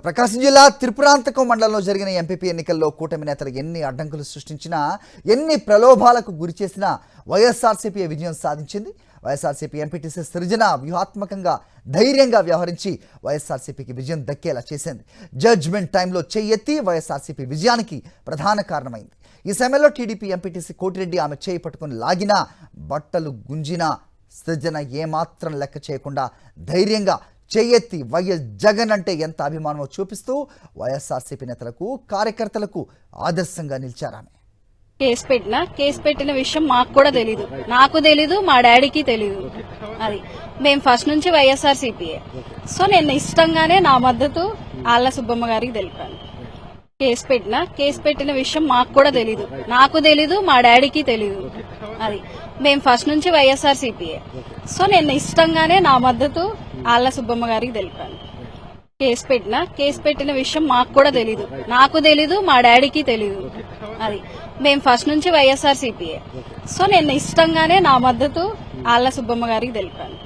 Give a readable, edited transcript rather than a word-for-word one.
ప్రకాశం జిల్లా త్రిపురాంతకం మండలంలో జరిగిన ఎంపీపీ ఎన్నికల్లో కూటమి నేతలు ఎన్ని అడ్డంకులు సృష్టించినా, ఎన్ని ప్రలోభాలకు గురిచేసినా వైఎస్ఆర్సీపీ విజయం సాధించింది. వైఎస్ఆర్సీపీ ఎంపీటీసీ సృజన వ్యూహాత్మకంగా ధైర్యంగా వ్యవహరించి వైఎస్ఆర్సీపీకి విజయం దక్కేలా చేసింది. జడ్జ్మెంట్ టైంలో చెయ్యెత్తి వైఎస్ఆర్సీపీ విజయానికి ప్రధాన కారణమైంది. ఈ సమయంలో టీడీపీ ఎంపీటీసీ కోటిరెడ్డి ఆమె చేయి పట్టుకుని లాగినా, బట్టలు గుంజినా సృజన ఏమాత్రం లెక్క చేయకుండా ధైర్యంగా చెయ్యెత్తి వైఎస్ జగన్ అంటే ఎంత అభిమానమో చూపిస్తూ వైఎస్ఆర్సీపీ నేతలకు, కార్యకర్తలకు ఆదర్శంగా నిలిచారు. ఆమె కేసు పెట్టిన విషయం మాకు కూడా తెలీదు, నాకు తెలీదు, మా డాడీకి తెలీదు. అది మేము ఫస్ట్ నుంచి వైఎస్ఆర్సీపీయే. సో నేను ఇష్టంగానే నా మద్దతు ఆళ్ల సుబ్బమ్మ గారికి తెలిపాను. కేసు పెట్టిన విషయం మాకు కూడా తెలీదు, నాకు తెలీదు, మా డాడీకి తెలీదు. అది మేము ఫస్ట్ నుంచి వైఎస్ఆర్సీపీయే. సో నేను ఇష్టంగానే నా మద్దతు ఆళ్ల సుబ్బమ్మ గారికి తెలిపాను. కేసు పెట్టిన విషయం మాకు కూడా తెలీదు, నాకు తెలీదు, మా డాడీకి తెలీదు. అది మేము ఫస్ట్ నుంచి వైఎస్ఆర్సీపీయే. సో నేను ఇష్టంగానే నా మద్దతు ఆళ్ల సుబ్బమ్మ గారికి తెలిపాను.